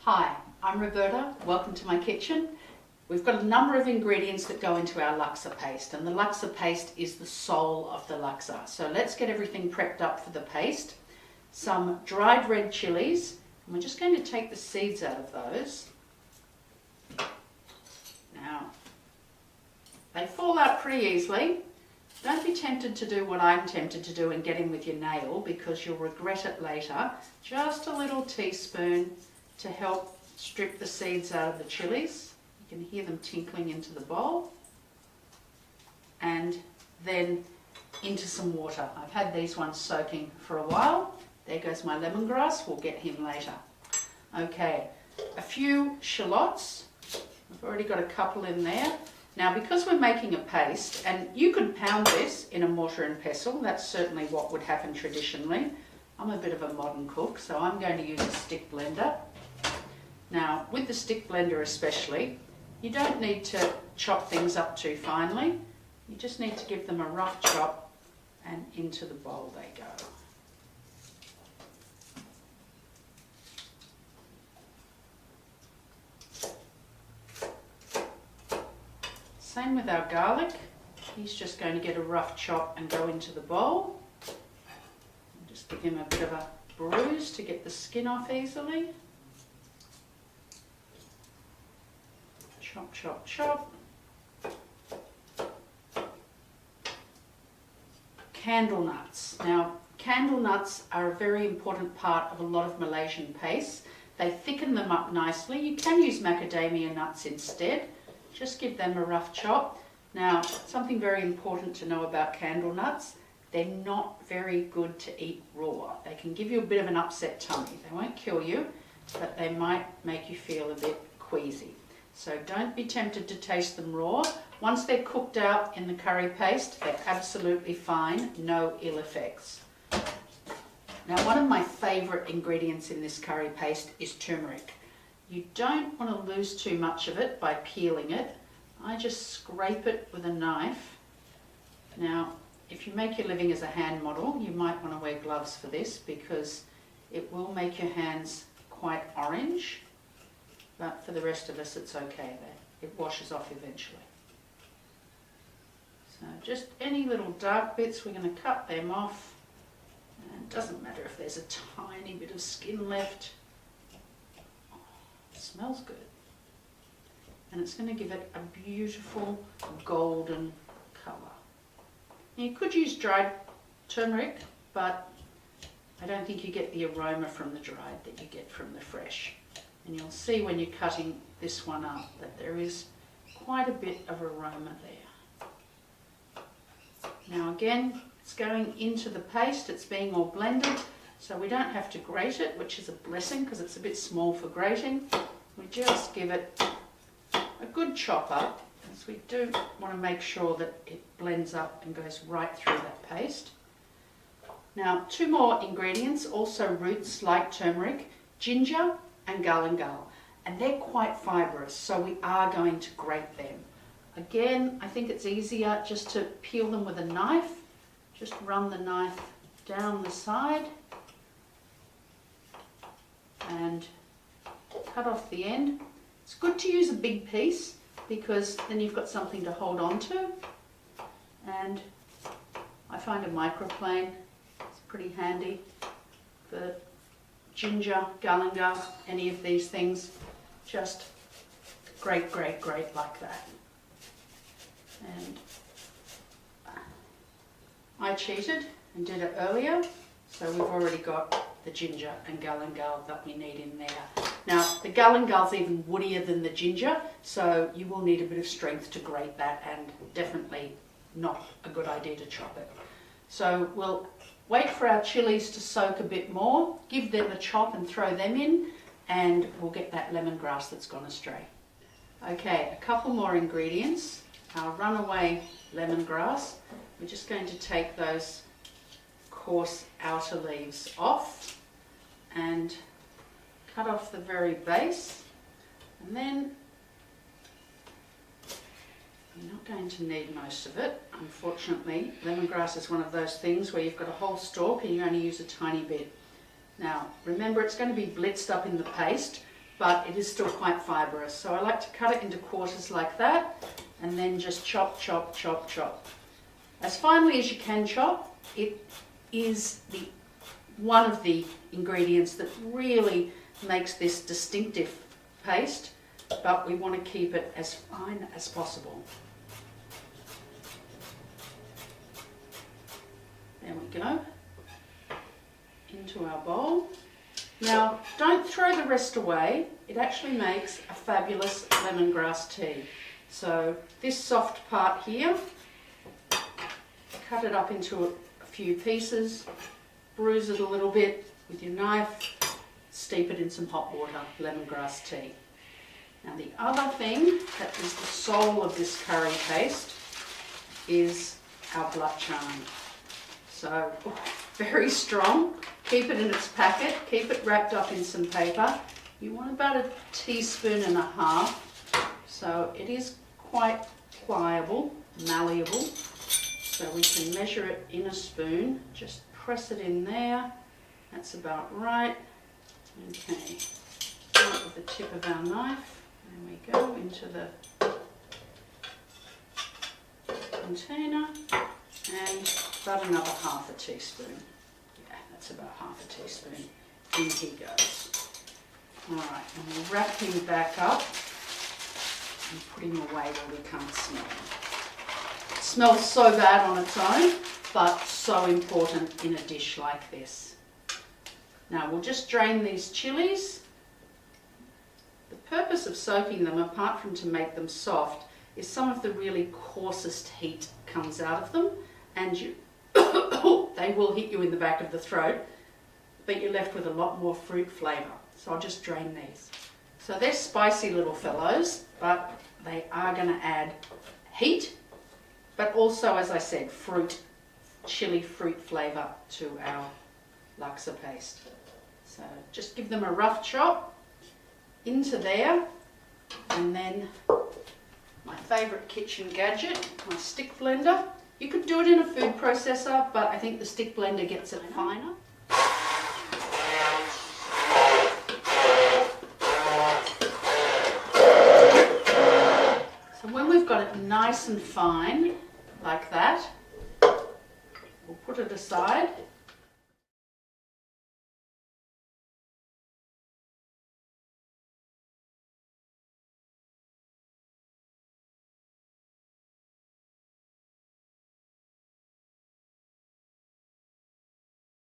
Hi, I'm Roberta. Welcome to my kitchen. We've got a number of ingredients that go into our laksa paste, and the laksa paste is the soul of the laksa. So let's get everything prepped up for the paste. Some dried red chilies, and we're just going to take the seeds out of those. Now, they fall out pretty easily. Don't be tempted to do what I'm tempted to do and get in with your nail, because you'll regret it later. Just a little teaspoon to help strip the seeds out of the chilies. You can hear them tinkling into the bowl. And then into some water. I've had these ones soaking for a while. There goes my lemongrass. We'll get him later. Okay, a few shallots. I've already got a couple in there. Now, because we're making a paste, and you could pound this in a mortar and pestle, that's certainly what would happen traditionally. I'm a bit of a modern cook, so I'm going to use a stick blender. Now, with the stick blender especially, you don't need to chop things up too finely. You just need to give them a rough chop, and into the bowl they go. Same with our garlic. He's just going to get a rough chop and go into the bowl. Just give him a bit of a bruise to get the skin off easily. Chop, chop, chop. Candle nuts. Now, candle nuts are a very important part of a lot of Malaysian pastes. They thicken them up nicely. You can use macadamia nuts instead. Just give them a rough chop. Now, something very important to know about candle nuts, they're not very good to eat raw. They can give you a bit of an upset tummy. They won't kill you, but they might make you feel a bit queasy. So don't be tempted to taste them raw. Once they're cooked out in the curry paste, they're absolutely fine, no ill effects. Now, one of my favourite ingredients in this curry paste is turmeric. You don't want to lose too much of it by peeling it. I just scrape it with a knife. Now, if you make your living as a hand model, you might want to wear gloves for this, because it will make your hands quite orange. But for the rest of us, it's okay there. It washes off eventually. So just any little dark bits, we're going to cut them off. And it doesn't matter if there's a tiny bit of skin left. Oh, it smells good. And it's going to give it a beautiful golden colour. Now, you could use dried turmeric, but I don't think you get the aroma from the dried that you get from the fresh. And you'll see when you're cutting this one up that there is quite a bit of aroma there. Now again, it's going into the paste, it's being all blended, so we don't have to grate it, which is a blessing because it's a bit small for grating. We just give it a good chop up, as we do want to make sure that it blends up and goes right through that paste. Now, two more ingredients, also roots like turmeric, ginger and galangal, and they're quite fibrous, so we are going to grate them. Again, I think it's easier just to peel them with a knife. Just run the knife down the side and cut off the end. It's good to use a big piece, because then you've got something to hold on to. And I find a microplane is pretty handy for ginger, galangal, any of these things. Just grate, grate, grate like that. And I cheated and did it earlier, so we've already got the ginger and galangal that we need in there. Now, the galangal's even woodier than the ginger, so you will need a bit of strength to grate that, and definitely not a good idea to chop it. So we'll wait for our chilies to soak a bit more, give them a chop and throw them in, and we'll get that lemongrass that's gone astray. Okay, a couple more ingredients. Our runaway lemongrass. We're just going to take those coarse outer leaves off and cut off the very base, and then you're not going to need most of it, unfortunately. Lemongrass is one of those things where you've got a whole stalk and you only use a tiny bit. Now, remember, it's going to be blitzed up in the paste, but it is still quite fibrous. So I like to cut it into quarters like that, and then just chop, chop, chop, chop. As finely as you can chop. It is one of the ingredients that really makes this distinctive paste, but we want to keep it as fine as possible. There we go. Into our bowl. Now, don't throw the rest away. It actually makes a fabulous lemongrass tea. So this soft part here, cut it up into a few pieces, bruise it a little bit with your knife, steep it in some hot water, lemongrass tea. Now the other thing that is the soul of this curry paste is our bluchang. So very strong. Keep it in its packet, keep it wrapped up in some paper. You want about 1.5 teaspoons. So it is quite pliable, malleable. So we can measure it in a spoon. Just press it in there. That's about right. Okay. Start with the tip of our knife. There we go, into the container. And about another 1/2 teaspoon. Yeah, that's about 1/2 teaspoon. In he goes. Alright, and we'll wrap him back up and put him away where we can't smell him. It smells so bad on its own, but so important in a dish like this. Now we'll just drain these chilies. The purpose of soaking them, apart from to make them soft, is some of the really coarsest heat comes out of them, and they will hit you in the back of the throat, but you're left with a lot more fruit flavour. So I'll just drain these. So they're spicy little fellows, but they are going to add heat, but also, as I said, chili fruit flavour to our laksa paste. So just give them a rough chop into there, and then my favourite kitchen gadget, my stick blender. You could do it in a food processor, but I think the stick blender gets it finer. So when we've got it nice and fine, like that, we'll put it aside.